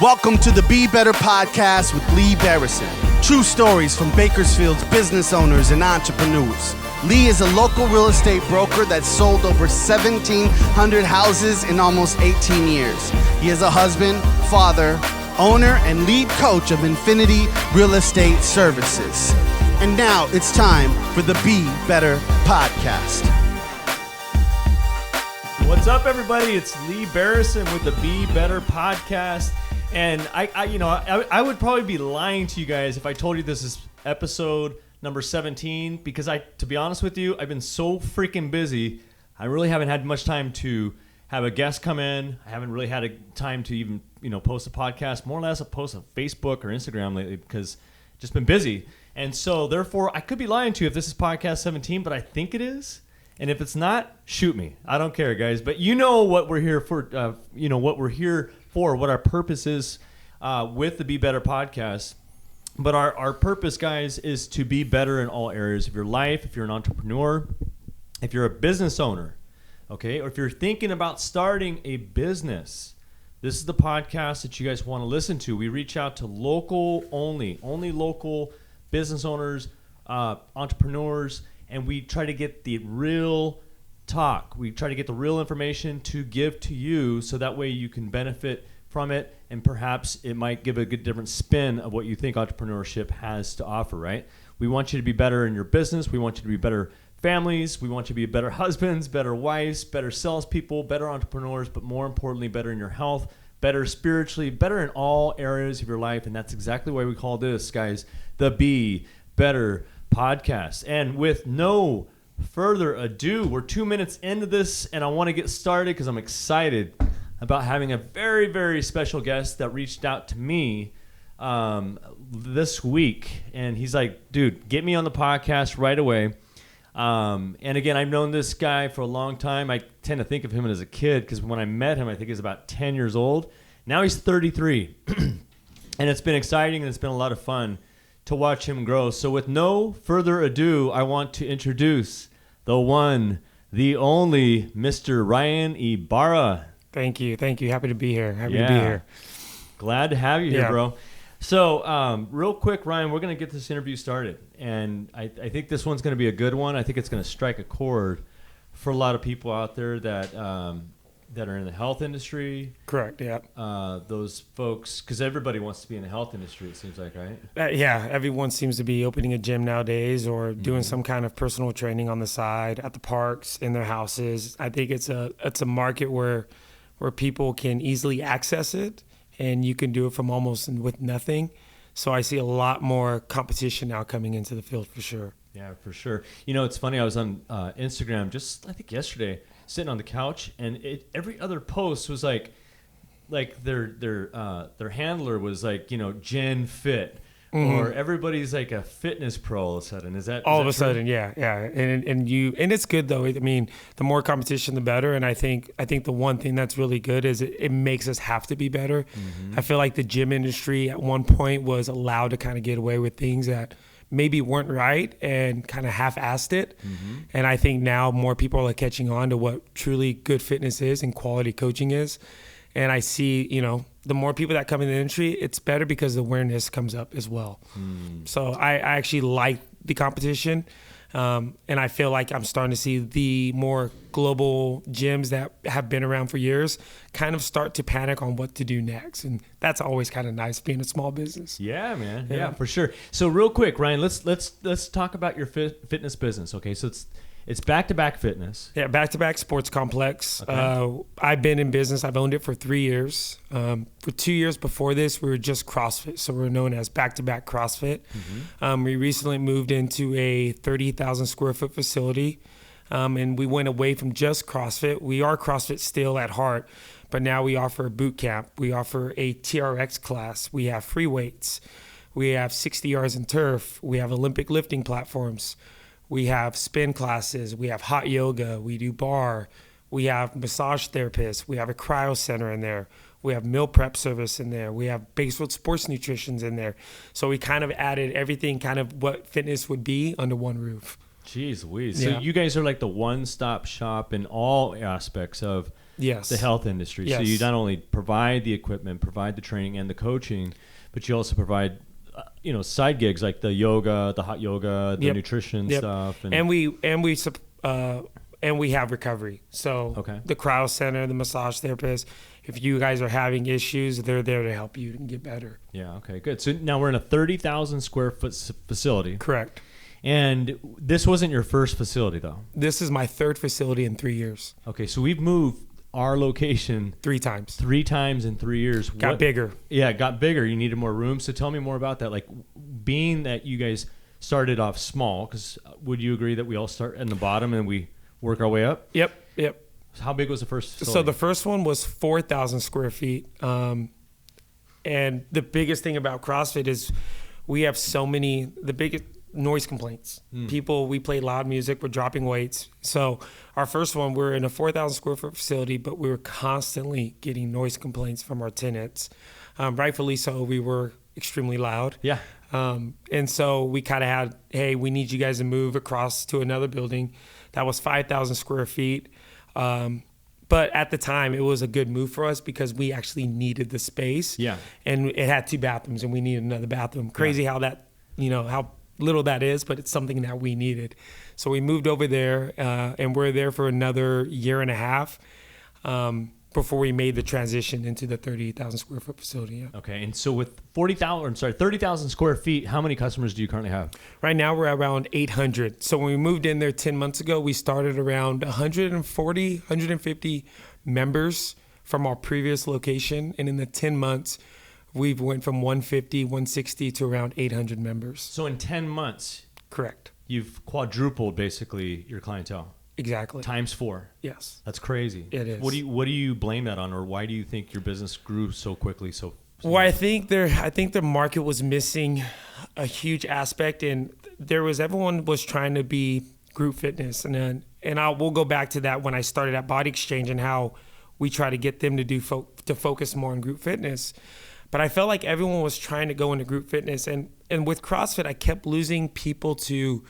Welcome to the Be Better podcast with Lee Barrison. True stories from Bakersfield's business owners and entrepreneurs. Lee is a local real estate broker that sold over 1,700 houses in almost 18 years. He is a husband, father, owner, and lead coach of Infinity Real Estate Services. And now it's time for the Be Better podcast. What's up, everybody? It's Lee Barrison with the Be Better podcast. And I would probably be lying to you guys if I told you this is episode number 17, because to be honest with you, I've been so freaking busy. I really haven't had much time to have a guest come in. I haven't really had a time to even, post a podcast. More or less, I post on Facebook or Instagram lately because I've just been busy. And so therefore, I could be lying to you if this is podcast 17, but I think it is. And if it's not, shoot me. I don't care, guys. But you know what we're here for. What our purpose is with the Be Better podcast. But our purpose, guys, is to be better in all areas of your life. If you're an entrepreneur, if you're a business owner, okay, or if you're thinking about starting a business, this is the podcast that you guys want to listen to. We reach out to only local business owners, entrepreneurs, and we try to get the real talk. We try to get the real information to give to you so that way you can benefit from it, and perhaps it might give a good different spin of what you think entrepreneurship has to offer, right? We want you to be better in your business. We want you to be better families. We want you to be better husbands, better wives, better salespeople, better entrepreneurs, but more importantly, better in your health, better spiritually, better in all areas of your life. And that's exactly why we call this, guys, the Be Better podcast. And with no further ado, we're 2 minutes into this, and I want to get started because I'm excited about having a very, very special guest that reached out to me this week. And he's like, dude, get me on the podcast right away. And again, I've known this guy for a long time. I tend to think of him as a kid because when I met him, I think he was about 10 years old. Now he's 33. And it's been exciting, and it's been a lot of fun to watch him grow. So with no further ado, I want to introduce the one, the only, Mr. Ryan Ybarra. Thank you. Happy to be here. To be here. Glad to have you here, bro. So real quick, Ryan, we're going to get this interview started. And I think this one's going to be a good one. I think it's going to strike a chord for a lot of people out there that are in the health industry. Correct, yeah. Those folks, because everybody wants to be in the health industry, it seems like, right? Everyone seems to be opening a gym nowadays or doing some kind of personal training on the side, at the parks, in their houses. I think it's a market where people can easily access it, and you can do it from almost with nothing. So I see a lot more competition now coming into the field for sure. Yeah, for sure. It's funny. I was on Instagram I think yesterday, sitting on the couch, and every other post was like their handler was like, Gen Fit, or everybody's like a fitness pro all of a sudden. Is that all of a true? sudden? Yeah. And it's good though. I mean, the more competition, the better. And I think the one thing that's really good is it makes us have to be better. I feel like the gym industry at one point was allowed to kind of get away with things that maybe weren't right and kind of half-assed it. And I think now more people are catching on to what truly good fitness is and quality coaching is. And I see, the more people that come in the industry, it's better because the awareness comes up as well. So I actually like the competition. And I feel like I'm starting to see the more global gyms that have been around for years kind of start to panic on what to do next. And that's always kind of nice being a small business. Yeah, man. Yeah, for sure. So real quick, Ryan, let's talk about your fitness business. Okay, so it's Back-to-Back Fitness. Yeah, Back-to-Back Sports Complex. Okay. I've been in business. I've owned it for 3 years. For 2 years before this, we were just CrossFit. So we're known as Back-to-Back CrossFit. We recently moved into a 30,000 square foot facility. And we went away from just CrossFit. We are CrossFit still at heart, but now we offer a boot camp. We offer a TRX class. We have free weights. We have 60 yards in turf. We have Olympic lifting platforms. We have spin classes. We have hot yoga. We do bar. We have massage therapists. We have a cryo center in there. We have meal prep service in there. We have Bakersfield Sports Nutrition's in there. So we kind of added everything kind of what fitness would be under one roof. Jeez Louise. So you guys are like the one-stop shop in all aspects of Yes. the health industry. Yes. So you not only provide the equipment, provide the training and the coaching, but you also provide side gigs like the yoga, the hot yoga, the nutrition stuff, and we have recovery. So the cryo center, the massage therapist, if you guys are having issues, they're there to help you and get better. Yeah. Okay. Good. So now we're in a 30,000 square foot facility. Correct. And this wasn't your first facility, though. This is my third facility in 3 years. Okay. So we've moved our location 3 times. 3 times in 3 years. Got bigger. Yeah, it got bigger. You needed more room. So tell me more about that. Like, being that you guys started off small, because would you agree that we all start in the bottom and we work our way up? Yep. So how big was the first facility? So the first one was 4,000 square feet. And the biggest thing about CrossFit is we have the biggest noise complaints. We play loud music, we're dropping weights. So our first one, we're in a 4,000 square foot facility, but we were constantly getting noise complaints from our tenants. Rightfully so, we were extremely loud. Yeah. And so we kind of had, hey, we need you guys to move across to another building that was 5,000 square feet. But at the time, it was a good move for us because we actually needed the space. Yeah. And it had 2 bathrooms and we needed another bathroom. Crazy how that, how little that is, but it's something that we needed. So we moved over there and we're there for another year and a half before we made the transition into the 30,000 square foot facility. Yeah. Okay. And so with 30,000 square feet, how many customers do you currently have? Right now we're around 800. So when we moved in there 10 months ago, we started around 140, 150 members from our previous location. And in the 10 months, we've went from 150, 160 to around 800 members. So in 10 months, correct, you've quadrupled basically your clientele. Exactly. Times 4. Yes. That's crazy. It is. What do you blame that on, or why do you think your business grew so quickly? Well, I think the market was missing a huge aspect, and everyone was trying to be group fitness, and we'll go back to that when I started at Body Exchange and how we try to get them to focus more on group fitness. But I felt like everyone was trying to go into group fitness. And with CrossFit, I kept losing people to,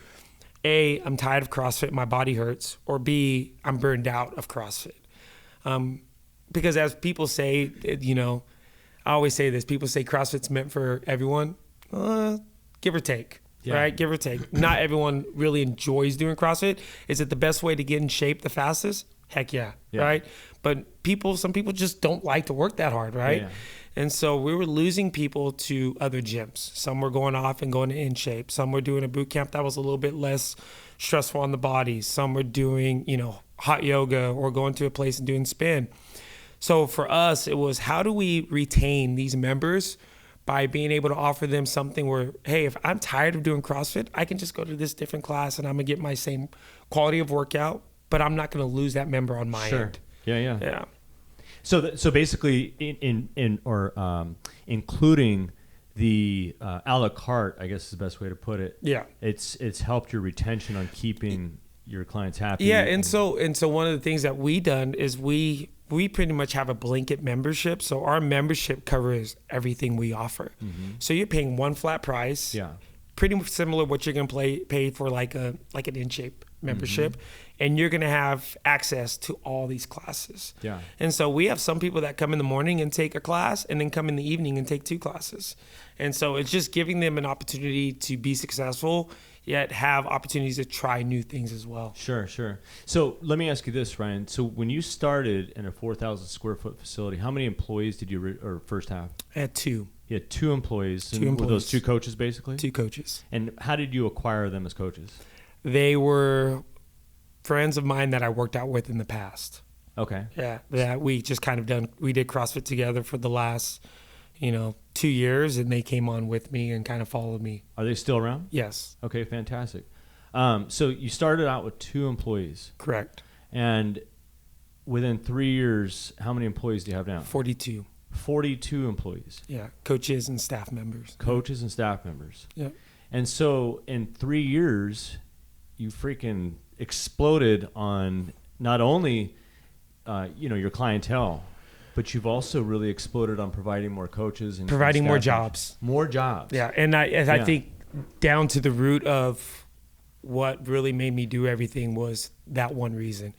A, I'm tired of CrossFit, my body hurts, or B, I'm burned out of CrossFit. Because as people say, I always say this, people say CrossFit's meant for everyone. Give or take, right? Give or take. Not everyone really enjoys doing CrossFit. Is it the best way to get in shape the fastest? Heck yeah. Right? But some people just don't like to work that hard, right? Yeah. And so we were losing people to other gyms. Some were going off and going to In Shape. Some were doing a boot camp that was a little bit less stressful on the body. Some were doing, hot yoga or going to a place and doing spin. So for us, it was how do we retain these members by being able to offer them something where, hey, if I'm tired of doing CrossFit, I can just go to this different class and I'm going to get my same quality of workout, but I'm not going to lose that member on my end. Yeah. So basically, including the a la carte, I guess is the best way to put it. Yeah, it's helped your retention on keeping your clients happy. Yeah, and so one of the things that we done is we pretty much have a blanket membership. So our membership covers everything we offer. Mm-hmm. So you're paying one flat price. Yeah, pretty similar to what you're gonna pay for like an In Shape membership. Mm-hmm. And you're going to have access to all these classes. Yeah. And so we have some people that come in the morning and take a class and then come in the evening and take 2 classes. And so it's just giving them an opportunity to be successful, yet have opportunities to try new things as well. Sure. So let me ask you this, Ryan. So when you started in a 4,000 square foot facility, how many employees did you first have? I had 2. You had 2 employees. Were those 2 coaches basically? 2 coaches. And how did you acquire them as coaches? They were friends of mine that I worked out with in the past. Okay. Yeah. That we just we did CrossFit together for the last, 2 years, and they came on with me and kind of followed me. Are they still around? Yes. Okay, fantastic. So you started out with 2 employees. Correct. And within 3 years, how many employees do you have now? 42. 42 employees. Yeah. Coaches and staff members. Yeah. And so in 3 years, you freaking exploded on not only your clientele, but you've also really exploded on providing more coaches and providing more jobs. More jobs. Yeah, and I think down to the root of what really made me do everything was that one reason,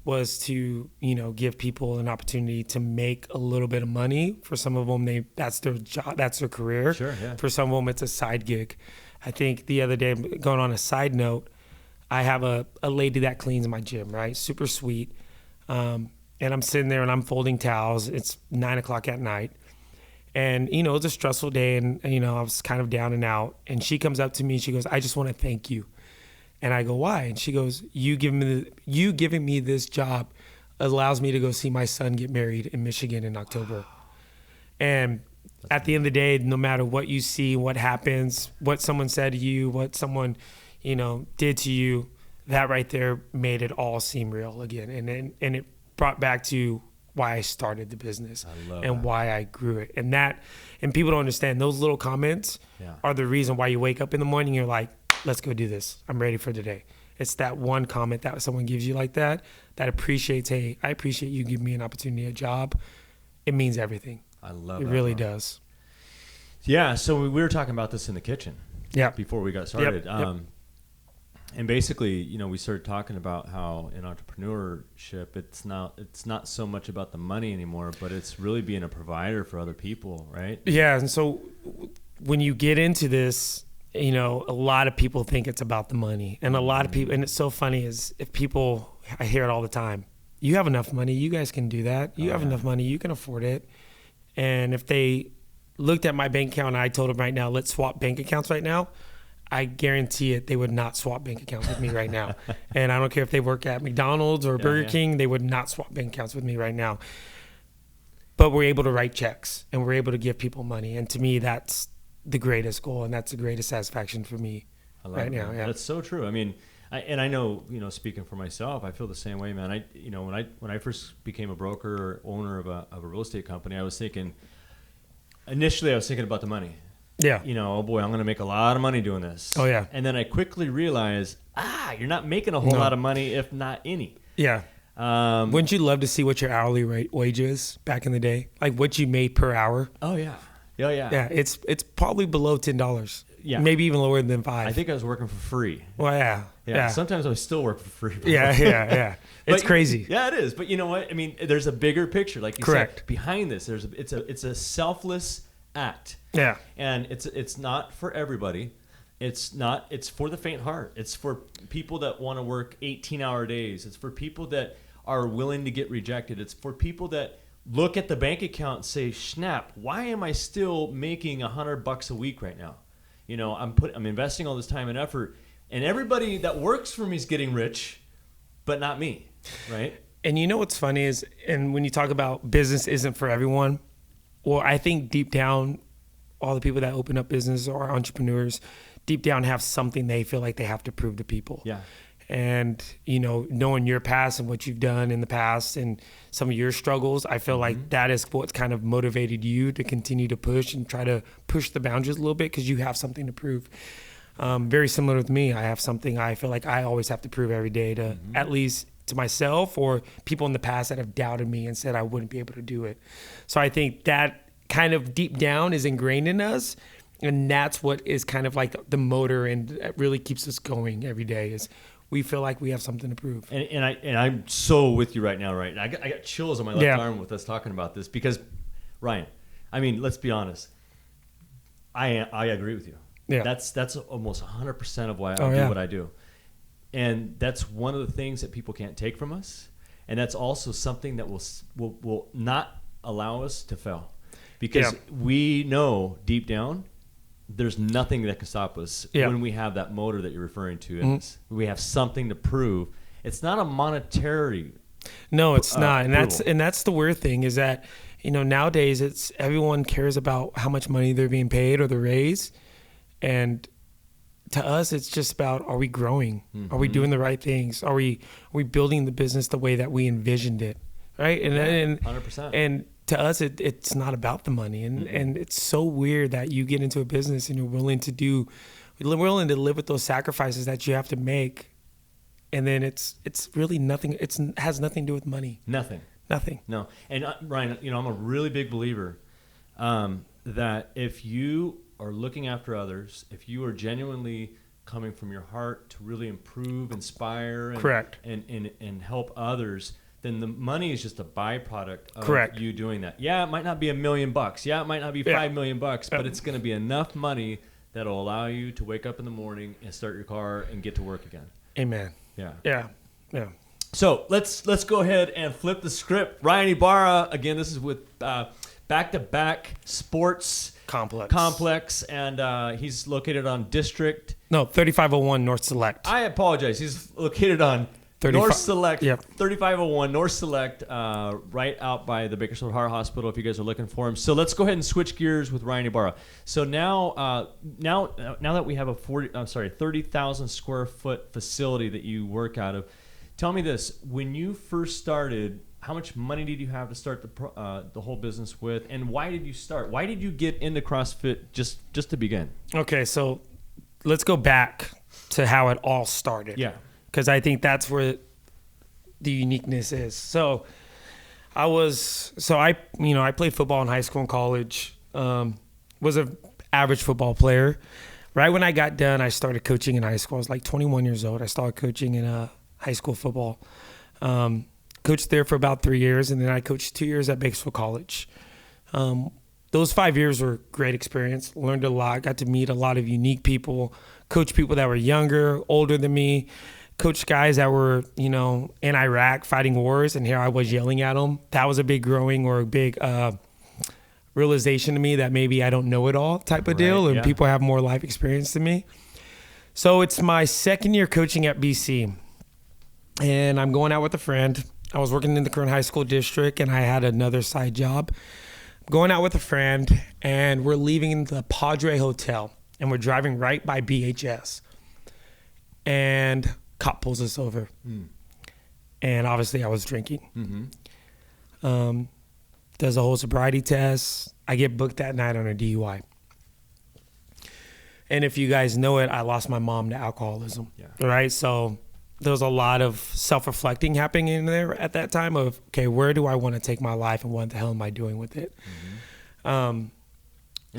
was to, give people an opportunity to make a little bit of money. For some of them, that's their job, that's their career. Sure, yeah. For some of them, it's a side gig. I think the other day, going on a side note, I have a lady that cleans my gym, right? Super sweet. And I'm sitting there and I'm folding towels. It's 9:00 at night. And, it's a stressful day, and, I was kind of down and out. And she comes up to me and she goes, "I just want to thank you." And I go, "Why?" And she goes, you giving me this job allows me to go see my son get married in Michigan in October. And at the end of the day, no matter what you see, what happens, what someone said to you, what someone, did to you, that right there made it all seem real again. And it brought back to why I started the business and why I grew it. And people don't understand, those little comments are the reason why you wake up in the morning and you're like, let's go do this. I'm ready for today. It's that one comment that someone gives you like that appreciates, hey, I appreciate you giving me an opportunity, a job. It means everything. I love it. It that, really bro. does. Yeah. So we were talking about this in the kitchen before we got started. Yep. And basically, we started talking about how in entrepreneurship, it's not so much about the money anymore, but it's really being a provider for other people, right? Yeah. And so when you get into this, a lot of people think it's about the money, and a lot of people, and it's so funny is I hear it all the time. You have enough money. You guys can do that. You have enough money. You can afford it. And if they looked at my bank account and I told them right now, let's swap bank accounts right now, I guarantee it, they would not swap bank accounts with me right now. And I don't care if they work at McDonald's or Burger King, they would not swap bank accounts with me right now. But we're able to write checks and we're able to give people money. And to me, that's the greatest goal, and that's the greatest satisfaction for me right now. Yeah. That's so true. I mean, I know, speaking for myself, I feel the same way, man. When I first became a broker or owner of a real estate company, initially I was thinking about the money. Yeah. Oh boy, I'm going to make a lot of money doing this. Oh yeah. And then I quickly realized, you're not making a whole lot of money, if not any. Yeah. Wouldn't you love to see what your hourly wage is back in the day? Like what you made per hour? Oh yeah. Yeah. Yeah. It's probably below $10. Yeah. Maybe even lower than $5. I think I was working for free. Well, yeah. Sometimes I still work for free. Yeah. It's crazy. Yeah, it is. But you know what? I mean, there's a bigger picture, like you Correct. said. Behind this, it's a selfless act. Yeah. And it's not for everybody. It's for the faint heart. It's for people that want to work 18-hour days. It's for people that are willing to get rejected. It's for people that look at the bank account and say, "Snap! Why am I still making $100 a week right now? I'm investing all this time and effort, and everybody that works for me is getting rich, but not me, right?" And what's funny is, and when you talk about business isn't for everyone, well, I think deep down, all the people that open up business or entrepreneurs, deep down have something they feel like they have to prove to people. Yeah. And, knowing your past and what you've done in the past and some of your struggles, I feel like that is what's kind of motivated you to continue to push and try to push the boundaries a little bit because you have something to prove. Very similar with me. I have something I feel like I always have to prove every day to at least to myself or people in the past that have doubted me and said I wouldn't be able to do it. So I think that kind of deep down is ingrained in us. And that's what is kind of like the motor and it really keeps us going every day is we feel like we have something to prove. And I'm so with you right now, right? I got chills on my left arm with us talking about this because, Ryan, I mean, let's be honest. I agree with you. Yeah. That's almost 100% of why I do what I do. And that's one of the things that people can't take from us. And that's also something that will not allow us to fail. Because we know deep down there's nothing that can stop us when we have that motor that you're referring to. And we have something to prove. It's not a monetary. No, it's not. And approval. that's the weird thing is that, nowadays it's everyone cares about how much money they're being paid or the raise. And to us, it's just about, are we growing? Are we doing the right things? Are we building the business the way that we envisioned it? Right. And 100%. And to us, it's not about the money. And it's so weird that you get into a business and you're willing to live with those sacrifices that you have to make. And then it's really nothing. It has nothing to do with money. Nothing. No. And Ryan, I'm a really big believer that if you are looking after others, if you are genuinely coming from your heart to really improve, inspire, and, Correct. and help others, then the money is just a byproduct of Correct. you doing that. Yeah, it might not be $1 million. Yeah, it might not be $5 million, but it's going to be enough money that'll allow you to wake up in the morning and start your car and get to work again. Amen. Yeah. Yeah. Yeah. So let's go ahead and flip the script. Ryan Ybarra, again, this is with Back-to-Back Sports Complex, and he's located on District. No, 3501 North Select. I apologize. He's located on North Select, yep. 3501 North Select, right out by the Bakersfield Heart Hospital if you guys are looking for him. So let's go ahead and switch gears with Ryan Ybarra. So now that we have a 30,000 square foot facility that you work out of, tell me this: when you first started, how much money did you have to start the whole business with, and why did you start? Why did you get into CrossFit just to begin? Okay, so let's go back to how it all started. Yeah. Because I think that's where the uniqueness is. So I played football in high school and college. Was an average football player. Right when I got done, I started coaching in high school. I was like 21 years old. I started coaching in high school football. Coached there for about 3 years, and then I coached 2 years at Bakersfield College. Those 5 years were a great experience. Learned a lot. Got to meet a lot of unique people. Coached people that were younger, older than me. Coached guys that were, in Iraq fighting wars, and here I was yelling at them. That was a big realization to me that maybe I don't know it all type of deal, and people have more life experience than me. So it's my second year coaching at BC, and I'm going out with a friend. I was working in the current high school district, and I had another side job. Going out with a friend, and we're leaving the Padre Hotel, and we're driving right by BHS. And cop pulls us over. And obviously I was drinking. Does a whole sobriety test. I get booked that night on a DUI. And if you guys know it, I lost my mom to alcoholism. Yeah. Right? So there was a lot of self-reflecting happening in there at that time of, okay, where do I want to take my life and what the hell am I doing with it? And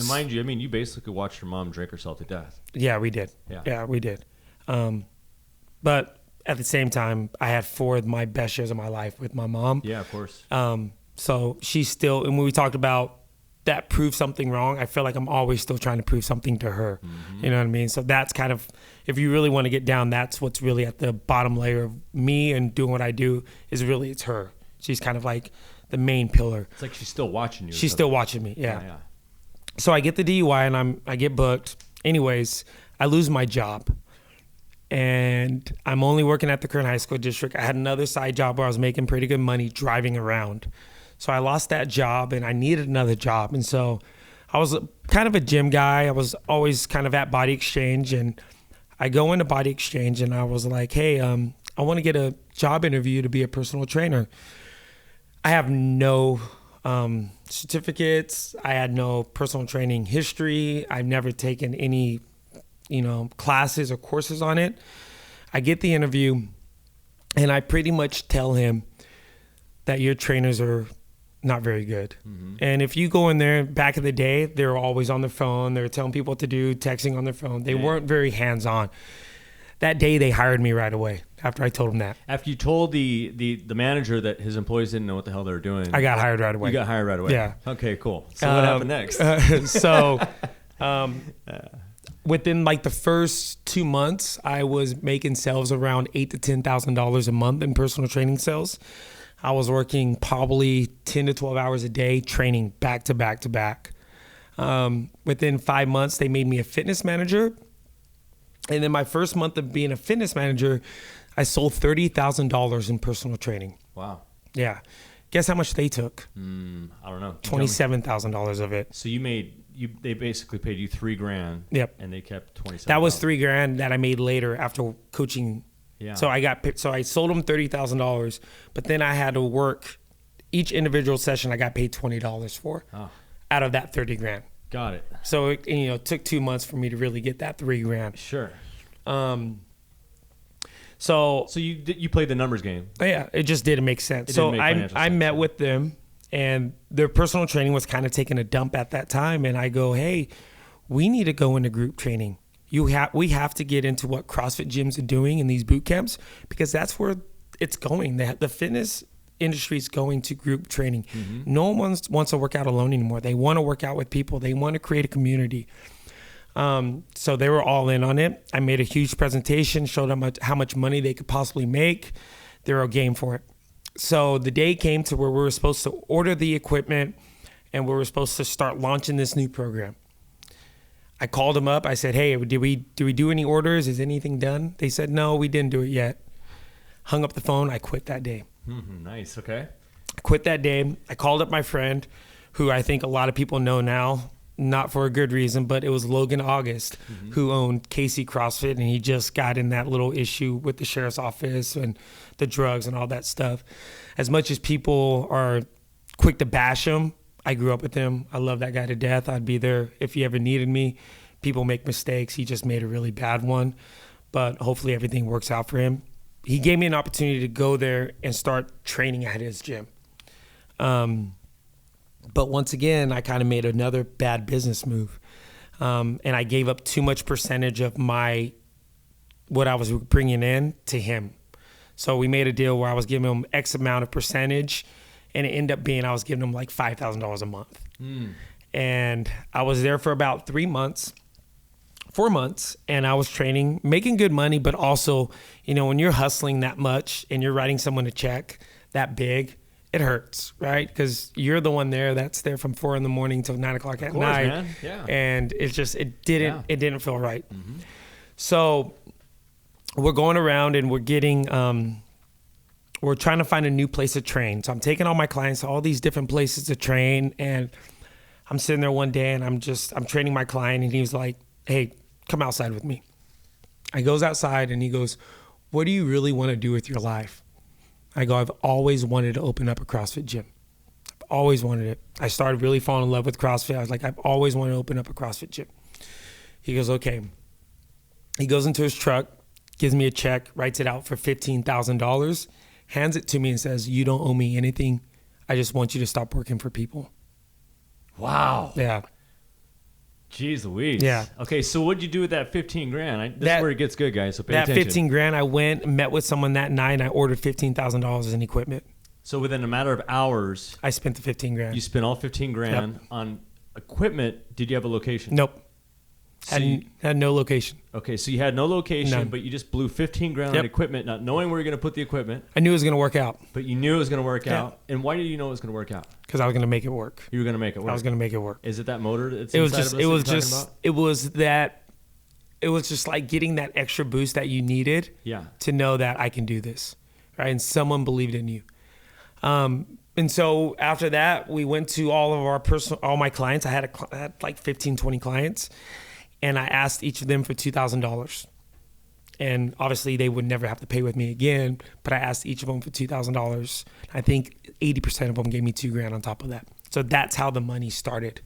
mind you, you basically watched your mom drink herself to death. Yeah, we did. Yeah, we did. But at the same time, I had 4 of my best years of my life with my mom. Yeah, of course. So she's still, and when we talked about that prove something wrong, I feel like I'm always still trying to prove something to her. You know what I mean? So that's kind of, if you really want to get down, that's what's really at the bottom layer of me and doing what I do is really, it's her. She's kind of like the main pillar. It's like she's still watching you. She's still watching me, yeah. So I get the DUI and I get booked. Anyways, I lose my job. And I'm only working at the current high school district. I had another side job where I was making pretty good money driving around. So I lost that job and I needed another job. And so I was kind of a gym guy. I was always kind of at Body Exchange. And I go into Body Exchange and I was like, hey, I want to get a job interview to be a personal trainer. I have no certificates. I had no personal training history. I've never taken any classes or courses on it. I get the interview and I pretty much tell him that your trainers are not very good. And if you go in there, back in the day, they were always on their phone. They were telling people what to do, texting on their phone. They weren't very hands-on. That day they hired me right away after I told them that. After you told the manager that his employees didn't know what the hell they were doing. I got hired right away. You got hired right away? Yeah. Okay, cool. So what happened next? Within like the first 2 months, I was making sales around $8,000 to $10,000 a month in personal training sales. I was working probably 10 to 12 hours a day, training back to back to back. Within 5 months, they made me a fitness manager. And in my first month of being a fitness manager, I sold $30,000 in personal training. Wow. Yeah. Guess how much they took? I don't know. $27,000 of it. So they basically paid you $3,000. Yep. And they kept $27,000. That was $3,000 that I made later after coaching. Yeah. So I sold them $30,000, but then I had to work each individual session. I got paid $20 for out of that $30,000. Got it. So it took 2 months for me to really get that $3,000. Sure. So you played the numbers game. Yeah, it just didn't make sense. So I met with them, and their personal training was kind of taking a dump at that time. And I go, hey, we need to go into group training. we have to get into what CrossFit gyms are doing in these boot camps, because that's where it's going. The fitness industry is going to group training. No one wants to work out alone anymore. They want to work out with people. They want to create a community. So they were all in on it. I made a huge presentation, showed them how much money they could possibly make. They were game for it. So the day came to where we were supposed to order the equipment and we were supposed to start launching this new program. I called them up. I said, hey, did we do any orders? Is anything done? They said, no, we didn't do it yet. Hung up the phone. I quit that day. Nice. Okay. I quit that day. I called up my friend, who I think a lot of people know now, not for a good reason, but it was Logan August, who owned Casey CrossFit, and he just got in that little issue with the sheriff's office and the drugs and all that stuff. As much as people are quick to bash him, I grew up with him. I love that guy to death. I'd be there if he ever needed me. People make mistakes. He just made a really bad one, but hopefully everything works out for him. He gave me an opportunity to go there and start training at his gym. But once again, I kind of made another bad business move. And I gave up too much percentage of what I was bringing in to him. So we made a deal where I was giving him X amount of percentage, and it ended up being I was giving him like $5,000 a month. And I was there for about 4 months, and I was training, making good money, but also, when you're hustling that much and you're writing someone a check that big, it hurts, right? Because you're the one that's there from 4 a.m. till 9 o'clock at night. Man. Yeah. And it's just, it didn't feel right. So we're going around and we're getting, we're trying to find a new place to train. So I'm taking all my clients to all these different places to train, and I'm sitting there one day and I'm training my client, and he was like, hey, come outside with me. I goes outside and he goes, what do you really want to do with your life? I go, I've always wanted to open up a CrossFit gym. I've always wanted it. I started really falling in love with CrossFit. I was like, I've always wanted to open up a CrossFit gym. He goes, okay. He goes into his truck, gives me a check, writes it out for $15,000, hands it to me and says, you don't owe me anything. I just want you to stop working for people. Wow. Yeah. Jeez Louise. Yeah. Okay, so what'd you do with that 15 grand? This is where it gets good, guys, so pay that attention. 15 grand, I went and met with someone that night, and I ordered $15,000 in equipment. So within a matter of hours, I spent the 15 grand. you spent all 15 grand on equipment. Did you have a location? Nope. So Had no location. Okay, so you had no location, None. but you just blew 15 grand on equipment, not knowing where you're going to put the equipment. I knew it was going to work out. But you knew it was going to work out. And why did you know it was going to work out? Because I was going to make it work. You were going to make it work. I was going to make it work. Is it that motor that's It was inside just. of us It was that you're just. talking about? It was just like getting that extra boost that you needed. Yeah. To know that I can do this, right? And someone believed in you. And so after that, we went to all my clients. I had like 15, 20 clients, and I asked each of them for $2,000. And obviously they would never have to pay with me again, but I asked each of them for $2,000. I think 80% of them gave me $2 grand on top of that. So that's how the money started,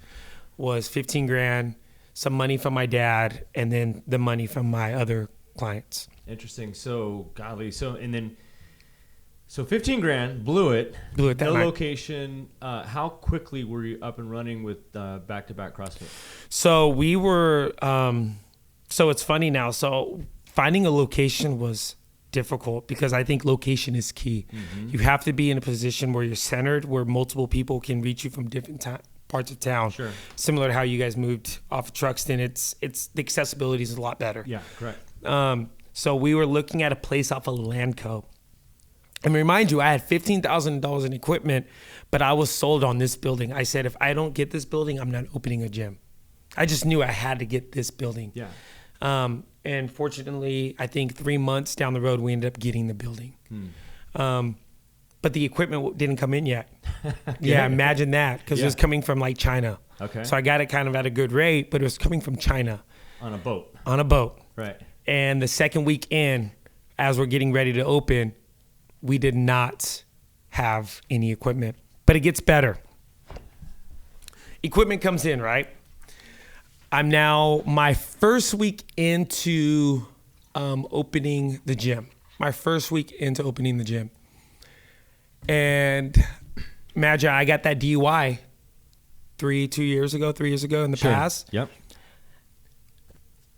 was 15 grand, some money from my dad, and then the money from my other clients. Interesting. So, golly. So 15 grand, blew it that no night. Location. How quickly were you up and running with back-to-back CrossFit? So we were, so it's funny now. So finding a location was difficult because I think location is key. You have to be in a position where you're centered, where multiple people can reach you from different parts of town. Sure. Similar to how you guys moved off of Truxton, it's the accessibility is a lot better. Yeah, correct. So we were looking at a place off of Landco. And remind you, I had $15,000 in equipment, but I was sold on this building. I said, if I don't get this building, I'm not opening a gym. I just knew I had to get this building. Yeah. And fortunately, I think 3 months down the road, we ended up getting the building. But the equipment didn't come in yet. Yeah, imagine that, because it was coming from like China. Okay. So I got it kind of at a good rate, but it was coming from China. On a boat. On a boat. Right. And the second week in, as we're getting ready to open, we did not have any equipment. But it gets better. Equipment comes in, right? I'm now my first week into opening the gym. And imagine I got that DUI 3 years ago in the past. Yep.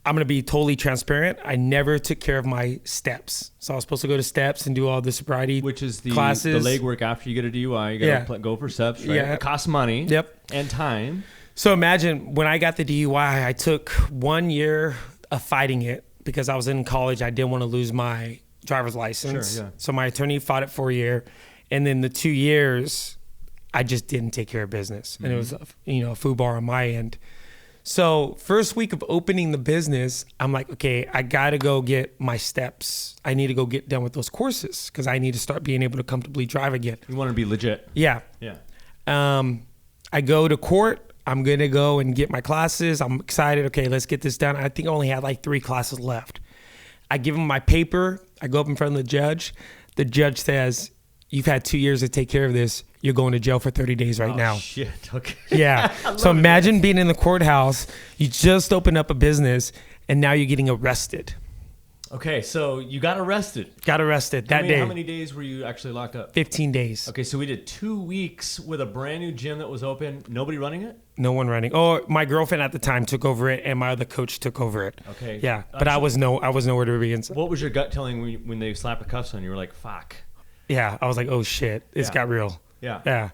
I'm going to be totally transparent. I never took care of my steps. So I was supposed to go to steps and do all the sobriety Which is the classes. the legwork after you get a DUI. You got to go for steps, right? Yeah. It costs money. Yep. And time. So imagine when I got the DUI, I took 1 year of fighting it because I was in college. I didn't want to lose my driver's license. Sure, yeah. So my attorney fought it for a year. And then the 2 years, I just didn't take care of business. And it was, a FUBAR on my end. So first week of opening the business, I'm like, okay, I got to go get my steps. I need to go get done with those courses because I need to start being able to comfortably drive again. You want to be legit. Yeah. Yeah. I go to court. I'm going to go and get my classes. I'm excited. Okay, let's get this done. I think I only had like 3 classes left. I give him my paper. I go up in front of the judge. The judge says, you've had 2 years to take care of this. You're going to jail for 30 days right now. Shit. Okay. Yeah. So imagine being in the courthouse. You just opened up a business and now you're getting arrested. Okay, so you got arrested. Got arrested that day. How many days were you actually locked up? 15 days. Okay, so we did 2 weeks with a brand new gym that was open. Nobody running it? No one running. Oh, my girlfriend at the time took over it, and my other coach took over it. Okay. Yeah, but I was nowhere to be inside. What was your gut telling when they slapped the cuffs on you? You were like, fuck. Yeah, I was like, oh shit, it's got real. Yeah. Yeah.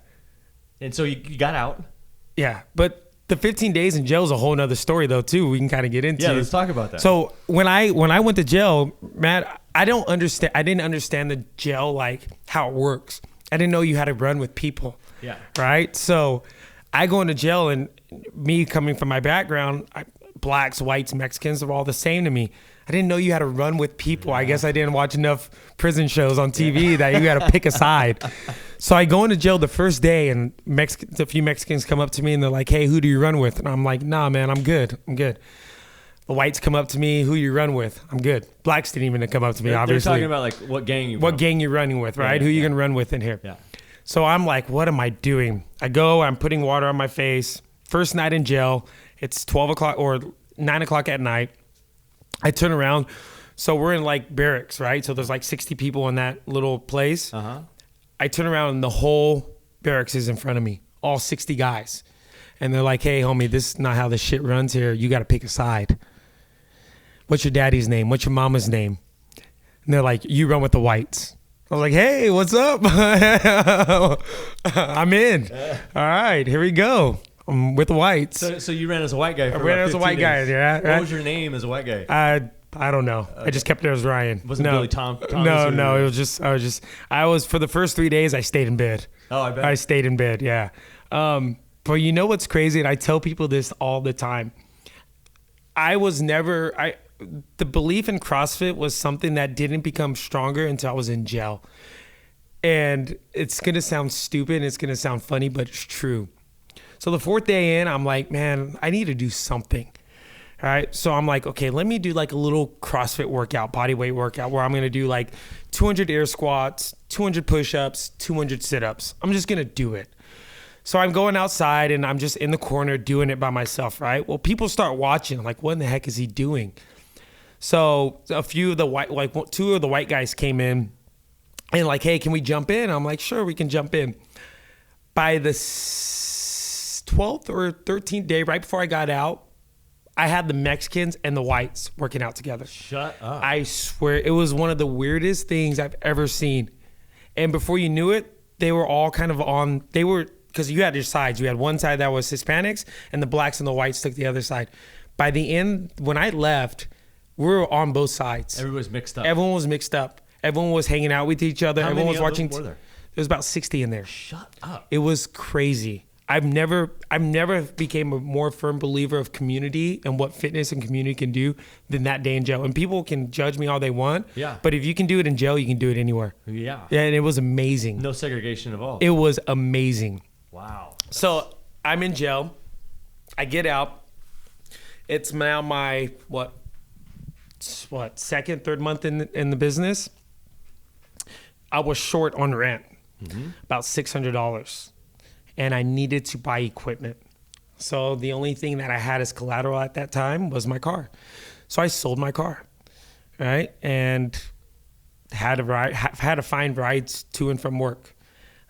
And so you got out. Yeah, but the 15 days in jail is a whole nother story though too. We can kind of get into. Yeah, let's talk about that. So when I went to jail, Matt, I didn't understand the jail, like how it works. I didn't know you had to run with people. Yeah. Right. So I go into jail, and me coming from my background, blacks, whites, Mexicans are all the same to me. I didn't know you had to run with people. I guess I didn't watch enough prison shows on TV that you got to pick a side. So I go into jail the first day, and a few Mexicans come up to me and they're like, hey, who do you run with? And I'm like, nah, man, I'm good. The whites come up to me, who you run with? I'm good. Blacks didn't even come up to me, obviously. They're talking about like what gang you're running with, right? Who you going to run with in here? Yeah. So I'm like, what am I doing? I'm putting water on my face. First night in jail, it's 12 o'clock or 9 o'clock at night. I turn around. So we're in like barracks, right? So there's like 60 people in that little place. Uh-huh. I turn around and the whole barracks is in front of me, all 60 guys. And they're like, hey, homie, this is not how this shit runs here. You got to pick a side. What's your daddy's name? What's your mama's name? And they're like, you run with the whites. I was like, hey, what's up? I'm in. All right, here we go. I'm with the whites. So you ran as a white guy for I ran about as a 15 white guy, days. yeah. What was your name as a white guy? I don't know. I just kept it as Ryan. Wasn't Billy Thomas? No. It was just, I was, for the first 3 days, I stayed in bed. Oh, I bet. I stayed in bed, yeah. But you know what's crazy? And I tell people this all the time. The belief in CrossFit was something that didn't become stronger until I was in jail. And it's going to sound stupid and it's going to sound funny, but it's true. So the 4th day in, I'm like, man, I need to do something. All right. So I'm like, okay, let me do like a little CrossFit workout, body weight workout, where I'm going to do like 200 air squats, 200 push-ups, 200 sit-ups. I'm just going to do it. So I'm going outside and I'm just in the corner doing it by myself, right? Well, people start watching, like, what in the heck is he doing? So a few of the two of the white guys came in and like, hey, can we jump in? I'm like, sure, we can jump in. By the 12th or 13th day, right before I got out, I had the Mexicans and the whites working out together. Shut up. I swear, it was one of the weirdest things I've ever seen. And before you knew it, they were all kind of because you had your sides. You had one side that was Hispanics, and the blacks and the whites took the other side. By the end, when I left, we were on both sides. Everyone was mixed up. Everyone was mixed up. Everyone was hanging out with each other. How Everyone many was watching. of them were there? There was about 60 in there. Shut up. It was crazy. I've never became a more firm believer of community and what fitness and community can do than that day in jail. And people can judge me all they want. Yeah. But if you can do it in jail, you can do it anywhere. Yeah. Yeah, and it was amazing. No segregation involved. It was amazing. Wow. So I'm in jail. I get out. It's now my second, third month in the business. I was short on rent, about $600, and I needed to buy equipment. So the only thing that I had as collateral at that time was my car. So I sold my car, right, and had to find rides to and from work.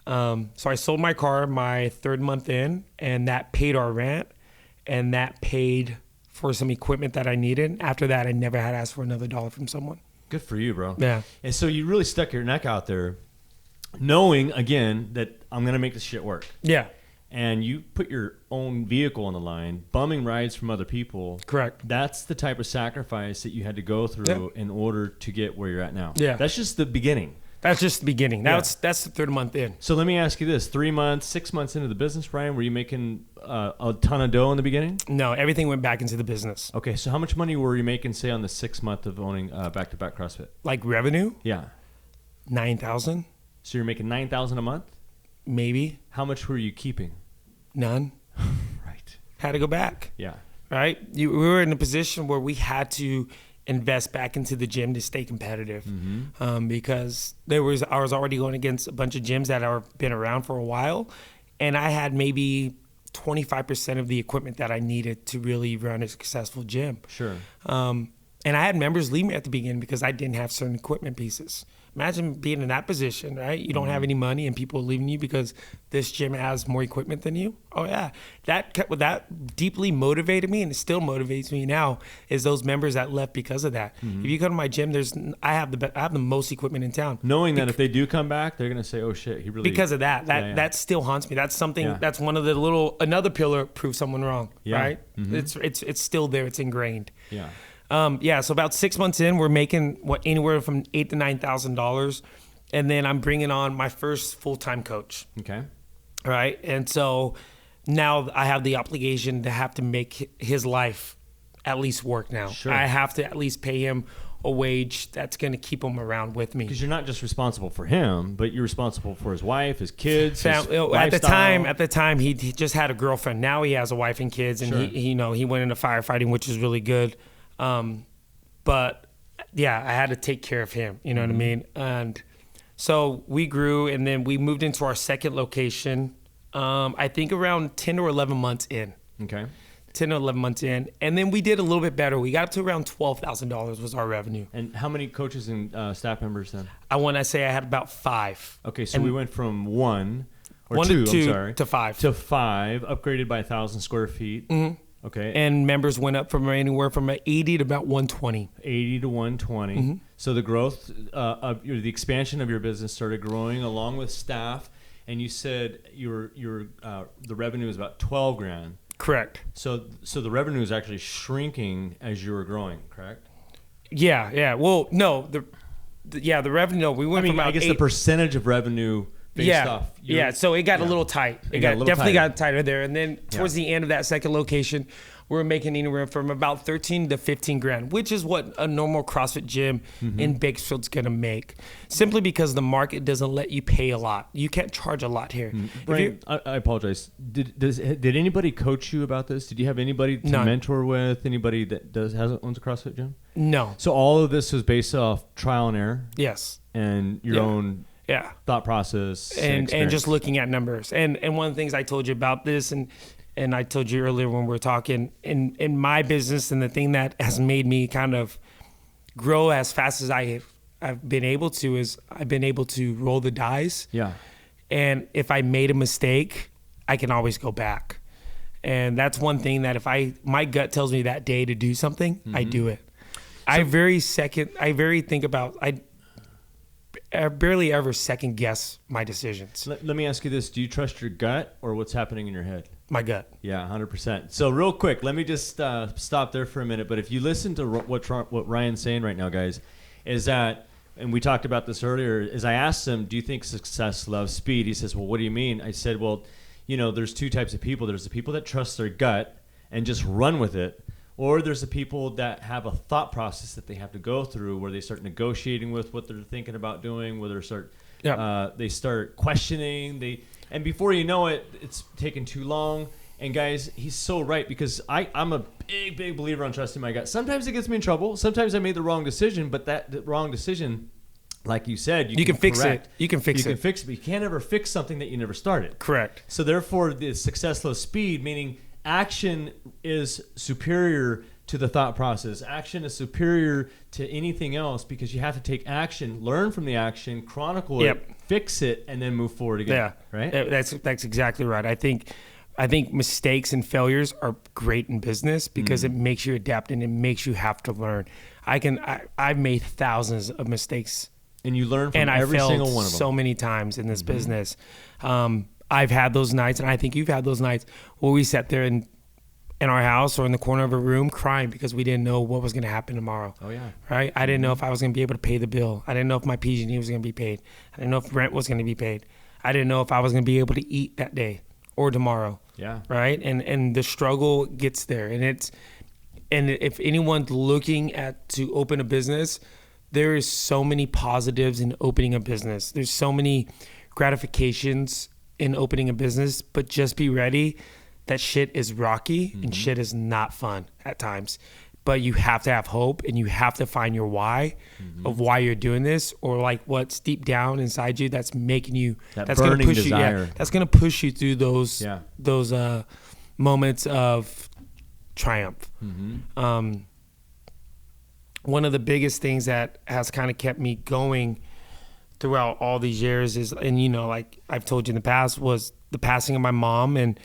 So I sold my car my third month in, and that paid our rent, and that paid for some equipment that I needed. After that, I never had asked for another dollar from someone. Good for you, bro. Yeah. And so you really stuck your neck out there, knowing, again, that I'm going to make this shit work. Yeah. And you put your own vehicle on the line, bumming rides from other people. Correct. That's the type of sacrifice that you had to go through in order to get where you're at now. Yeah. That's just the beginning. That's just the beginning. Yeah. That's the third month in. So let me ask you this. 3 months, 6 months into the business, Brian, were you making a ton of dough in the beginning? No, everything went back into the business. Okay, so how much money were you making, say, on the 6 month of owning back-to-back CrossFit? Like revenue? Yeah. 9,000, So you're making $9,000 a month? maybe. How much were you keeping? None. Right. Had to go back. Yeah. Right? We were in a position where we had to invest back into the gym to stay competitive, because I was already going against a bunch of gyms that have been around for a while, and I had maybe 25% of the equipment that I needed to really run a successful gym. Sure. And I had members leave me at the beginning because I didn't have certain equipment pieces. Imagine being in that position, right? You don't have any money and people leaving you because this gym has more equipment than you. Oh yeah, that deeply motivated me, and it still motivates me now. Is those members that left because of that? If you come to my gym, I have the most equipment in town. Knowing that if they do come back, they're gonna say, "Oh shit, he really." Because of that, that still haunts me. That's something. Yeah. That's one of the another pillar. Prove someone wrong. Yeah. Right? It's still there. It's ingrained. Yeah. So about 6 months in, we're making anywhere from $8,000 to $9,000, and then I'm bringing on my first full-time coach. Okay. Right, and so now I have the obligation to have to make his life at least work now. Sure. I have to at least pay him a wage that's going to keep him around with me. Because you're not just responsible for him, but you're responsible for his wife, his kids, his At the time, he just had a girlfriend. Now he has a wife and kids, and Sure. he went into firefighting, which is really good. But yeah, I had to take care of him. You know what I mean? And so we grew, and then we moved into our second location. I think around 10 or 11 months in. Okay. 10 or 11 months in, and then we did a little bit better. We got up to around $12,000 was our revenue. And how many coaches and staff members then? I want to say I had about 5. Okay, so And we went from one to two, two I'm sorry, to 5. to 5, upgraded by 1,000 square feet. Okay. And members went up from anywhere from 80 to about 120. 80 to 120. So the growth the expansion of your business started growing along with staff, and you said the revenue was about 12 grand. Correct. So the revenue is actually shrinking as you were growing, correct? Yeah. Well, no, the revenue. No, we went from about I guess 8, the percentage of revenue based off. So it got a little tight. It got tighter there. And then towards the end of that second location, we were making anywhere from about 13 to 15 grand, which is what a normal CrossFit gym in Bakersfield's going to make. Simply because the market doesn't let you pay a lot. You can't charge a lot here. Brian, I apologize. Did anybody coach you about this? Did you have anybody to None. mentor with? Anybody that owns a CrossFit gym? No. So all of this was based off trial and error Yes. and your own Yeah. thought process And experience. just looking at numbers. And one of the things I told you about this, and I told you earlier when we were talking, in my business, and the thing that has made me kind of grow as fast as I've been able to is I've been able to roll the dice. Yeah. And if I made a mistake, I can always go back. And that's one thing that my gut tells me that day to do something, I do it. I barely ever second guess my decisions. Let me ask you this. Do you trust your gut or what's happening in your head? My gut. Yeah, 100%. So real quick, let me just stop there for a minute. But if you listen to what Ryan's saying right now, guys, is that, and we talked about this earlier, is I asked him, do you think success loves speed? He says, well, what do you mean? I said, well, there's two types of people. There's the people that trust their gut and just run with it. Or there's the people that have a thought process that they have to go through where they start negotiating with what they're thinking about doing, where they start questioning. And before you know it, it's taken too long. And guys, he's so right, because I'm a big believer on trusting my gut. Sometimes it gets me in trouble. Sometimes I made the wrong decision, but the wrong decision, like you said, you can fix correct. it. You can fix it, but you can't ever fix something that you never started. Correct. So therefore, the success loves speed, meaning action is superior to the thought process. Action is superior to anything else, because you have to take action, learn from the action, chronicle it, fix it, and then move forward again. Yeah, right. That's exactly right. I think I think mistakes and failures are great in business because it makes you adapt and it makes you have to learn. I've made thousands of mistakes, and you learn from and every I failed single one of them so many times in this business. I've had those nights, and I think you've had those nights where we sat there in our house or in the corner of a room crying because we didn't know what was going to happen tomorrow. Oh yeah. Right? I didn't know if I was going to be able to pay the bill. I didn't know if my PG&E was going to be paid. I didn't know if rent was going to be paid. I didn't know if I was going to be able to eat that day or tomorrow. Yeah. Right? And the struggle gets there. And if anyone's looking to open a business, there is so many positives in opening a business. There's so many gratifications in opening a business, but just be ready that shit is rocky and shit is not fun at times. But you have to have hope, and you have to find your why of why you're doing this, or like what's deep down inside you that's making you that's going to burning push desire. you. Yeah, that's going to push you through those moments of triumph. One of the biggest things that has kind of kept me going throughout all these years is, and you know, like I've told you in the past, was the passing of my mom and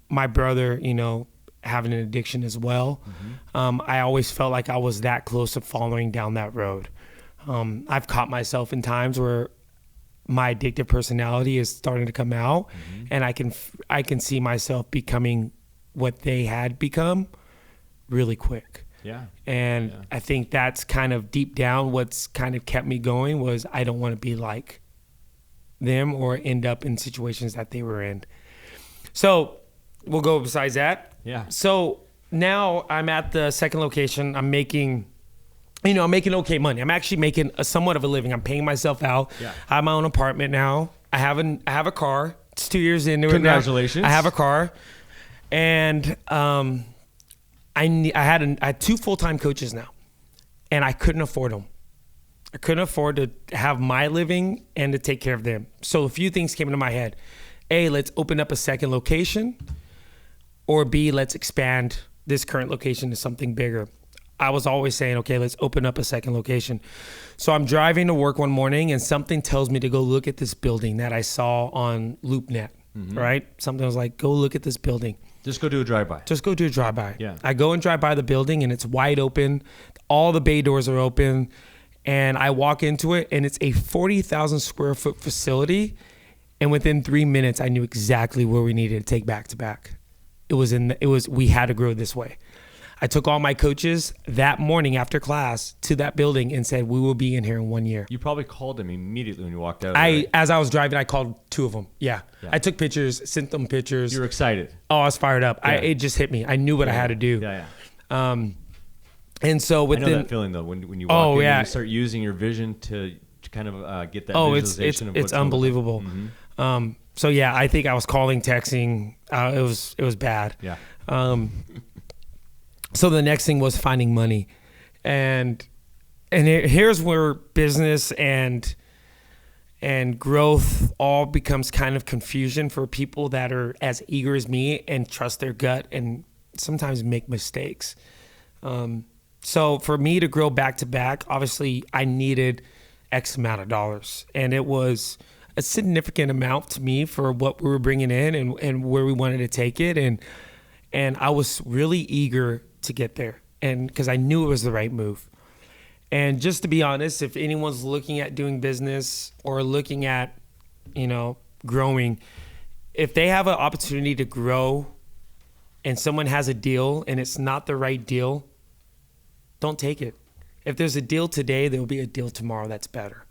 my brother, you know, having an addiction as well. I always felt like I was that close to following down that road. I've caught myself in times where my addictive personality is starting to come out, and I can see myself becoming what they had become really quick. Yeah. And I think that's kind of deep down what's kind of kept me going was I don't want to be like them or end up in situations that they were in. So we'll go besides that. Yeah. So now I'm at the second location. I'm making okay money. I'm actually making somewhat of a living. I'm paying myself out. Yeah. I have my own apartment now. I have a car. It's 2 years into it now. Congratulations. I have a car. And I had 2 full-time coaches now, and I couldn't afford them. I couldn't afford to have my living and to take care of them. So a few things came into my head. A, let's open up a second location, or B, let's expand this current location to something bigger. I was always saying, okay, let's open up a second location. So I'm driving to work one morning and something tells me to go look at this building that I saw on LoopNet, right? Something was like, go look at this building. Just go do a drive-by. Just go do a drive-by. Yeah. I go and drive by the building and it's wide open. All the bay doors are open. And I walk into it and it's a 40,000 square foot facility. And within 3 minutes, I knew exactly where we needed to take back to back. We had to grow this way. I took all my coaches that morning after class to that building and said, we will be in here in 1 year. You probably called them immediately when you walked out. As I was driving, I called 2 of them. Yeah. I took pictures, sent them pictures. You were excited. Oh, I was fired up. Yeah. It just hit me. I knew what I had to do. Yeah. And so within, I know that feeling though when you walk in and you start using your vision to kind of get that visualization of what's unbelievable. So yeah, I think I was calling, texting. It was bad. Yeah. So the next thing was finding money, and here's where business and growth all becomes kind of confusion for people that are as eager as me and trust their gut and sometimes make mistakes. So for me to grow back to back, obviously I needed X amount of dollars, and it was a significant amount to me for what we were bringing in and where we wanted to take it. And I was really eager to get there, and because I knew it was the right move. And just to be honest, if anyone's looking at doing business or looking at, growing, if they have an opportunity to grow and someone has a deal and it's not the right deal, don't take it. If there's a deal today, there'll be a deal tomorrow that's better.